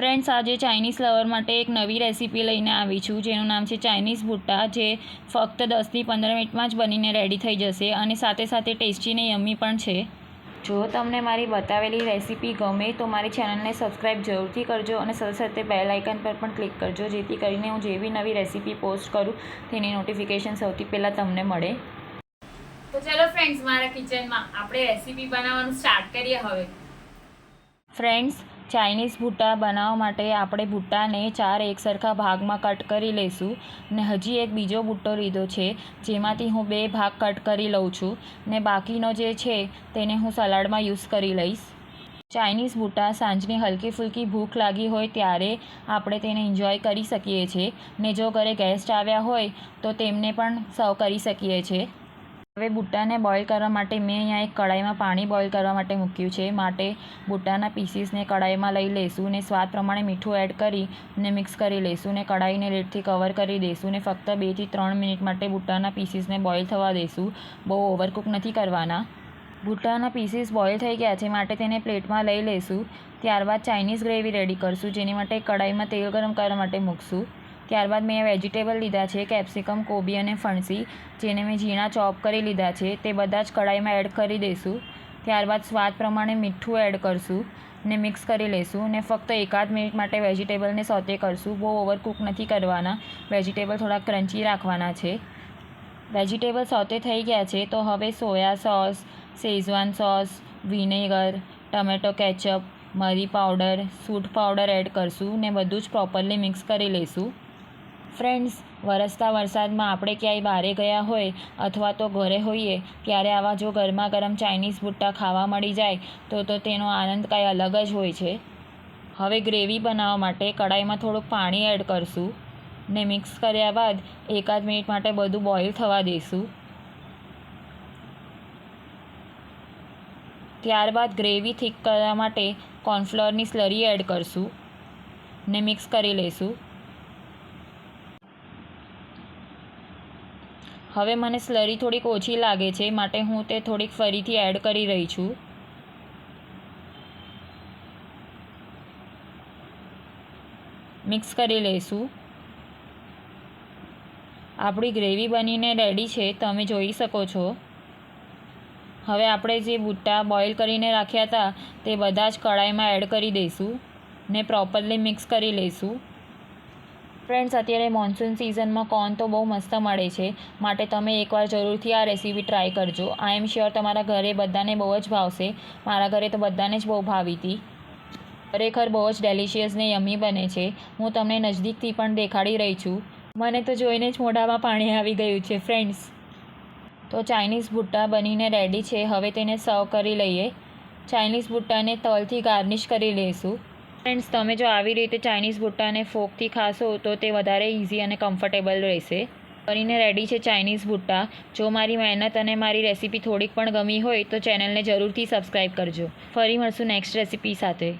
Friends, આજે Chinese lover માટે એક નવી રેસીપી લઈને આવી છું, જેનું નામ છે ચાઇનીઝ ભુટ્ટા, જે ફક્ત 10થી 15 મિનિટમાં જ બનીને રેડી થઈ જશે અને સાથે સાથે ટેસ્ટી ને યમ્મી પણ છે. જો તમને મારી બતાવેલી રેસીપી ગમે તો મારી ચેનલને સબસ્ક્રાઈબ જરૂરથી કરજો અને સાથે સાથે બેલ આઇકન પર પણ ક્લિક કરજો, જેથી કરીને હું જેવી નવી રેસીપી પોસ્ટ કરું તેની નોટિફિકેશન સૌથી પહેલાં તમને મળે. તો ચલો ફ્રેન્ડ્સ, મારા કિચનમાં આપણે રેસીપી બનાવવાનું સ્ટાર્ટ કરીએ હવે. ફ્રેન્ડ્સ, ચાઇનીઝ ભુટ્ટા બનાવવા માટે આપણે ભુટ્ટાને 4 એકસરખા ભાગમાં કટ કરી લઈશું ને હજી એક બીજો ભુટ્ટો લીધો છે, જેમાંથી હું 2 ભાગ કટ કરી લઉં છું ને બાકીનો જે છે તેને હું સલાડમાં યુઝ કરી લઈશ. ચાઇનીઝ ભુટ્ટા સાંજની હલકી ફૂલકી ભૂખ લાગી હોય ત્યારે આપણે તેને એન્જોય કરી શકીએ છીએ ને જો ઘરે ગેસ્ટ આવ્યા હોય તો તેમને પણ સર્વ કરી શકીએ છીએ. હવે ભુટ્ટાને બોઇલ કરવા માટે મેં અહીંયા એક કડાઈમાં પાણી બોઇલ કરવા માટે મૂક્યું છે. માટે ભુટ્ટાના પીસીસને કડાઈમાં લઈ લઈશું ને સ્વાદ પ્રમાણે મીઠું એડ કરી ને મિક્સ કરી લઈશું ને કડાઈને લીડથી કવર કરી દઈશું ને ફક્ત 2 થી 3 મિનિટ માટે ભુટ્ટાના પીસીસને બોઇલ થવા દઈશું. બહુ ઓવરકુક નથી કરવાના. ભુટ્ટાના પીસીસ બોઇલ થઈ ગયા છે, માટે તેને પ્લેટમાં લઈ લઈશું. ત્યારબાદ ચાઇનીઝ ગ્રેવી રેડી કરશું, જેની માટે કડાઈમાં તેલ ગરમ કરવા માટે મૂકશું. ત્યારબાદ મેં વેજીટેબલ લીધા છે, કેપ્સિકમ, કોબી અને ફણસી, જેને મેં ઝીણા ચોપ કરી લીધા છે. તે બધા જ કડાઈમાં એડ કરી દઈશું. ત્યારબાદ સ્વાદ પ્રમાણે મીઠું એડ કરશું ને મિક્સ કરી લઈશું ને ફક્ત 1-8 મિનિટ માટે વેજીટેબલને સોતે કરશું. બહુ ઓવરકુક નથી કરવાના, વેજીટેબલ થોડા ક્રન્ચી રાખવાના છે. વેજીટેબલ સોતે થઈ ગયા છે, તો હવે soya sauce, Schezwan sauce, vinegar, tomato ketchup, મરી પાવડર, સૂંઠ પાવડર એડ કરશું ને બધું જ પ્રોપરલી મિક્સ કરી લઈશું. ફ્રેન્ડ્સ, વરસતા વરસાદમાં આપણે ક્યાંય બહાર ગયા હોય અથવા તો ઘરે હોઈએ ત્યારે આવા જો ગરમા ગરમ ચાઇનીઝ ભુટ્ટા ખાવા મળી જાય તો તેનો આનંદ કાંઈ અલગ જ હોય છે. હવે ગ્રેવી બનાવવા માટે કડાઈમાં થોડુંક પાણી એડ કરશું ને મિક્સ કર્યા બાદ 1-8 મિનિટ માટે બધું બોઇલ થવા દઈશું. ત્યારબાદ ગ્રેવી થીક કરવા માટે કોર્નફ્લોરની સ્લરી એડ કરશું ને મિક્સ કરી લઈશું. હવે મને સ્લરી થોડીક ઓછી લાગે છે, માટે હું તે થોડીક ફરીથી એડ કરી રહી છું. મિક્સ કરી લઈશું. આપણી ગ્રેવી બનીને રેડી છે, તમે જોઈ શકો છો. હવે આપણે જે ભુટ્ટા બોઇલ કરીને રાખ્યા હતા તે બધા જ કડાઈમાં એડ કરી દઈશું ને પ્રોપરલી મિક્સ કરી લઈશું. ફ્રેન્ડ્સ, અત્યારે મોન્સૂન સિઝનમાં કોર્ન તો બહુ મસ્ત મળે છે, માટે તમે એકવાર જરૂરથી આ રેસીપી ટ્રાય કરજો. આઈ એમ શ્યોર તમારા ઘરે બધાને બહુ જ ભાવશે. મારા ઘરે તો બધાને જ બહુ ભાવી હતી. ખરેખર બહુ જ ડેલિશિયસ ને યમ્મી બને છે. હું તમને નજદીકથી પણ દેખાડી રહી છું. મને તો જોઈને જ મોઢામાં પાણી આવી ગયું છે. ફ્રેન્ડ્સ, તો ચાઇનીઝ ભુટ્ટા બનીને રેડી છે. હવે તેને સર્વ કરી લઈએ. ચાઇનીઝ ભુટ્ટાને તલથી ગાર્નિશ કરી લઈશું. ફ્રેન્ડ્સ, તમે જો આવી રીતે ચાઇનીઝ ભુટ્ટાને ફોકથી ખાશો તો તે વધારે ઇઝી અને કમ્ફર્ટેબલ રહેશે. બનીને રેડી છે ચાઇનીઝ ભુટ્ટા. જો મારી મહેનત અને મારી રેસીપી થોડીક પણ ગમી હોય તો ચેનલને જરૂરથી સબસ્ક્રાઈબ કરજો. ફરી મળશું નેક્સ્ટ રેસીપી સાથે.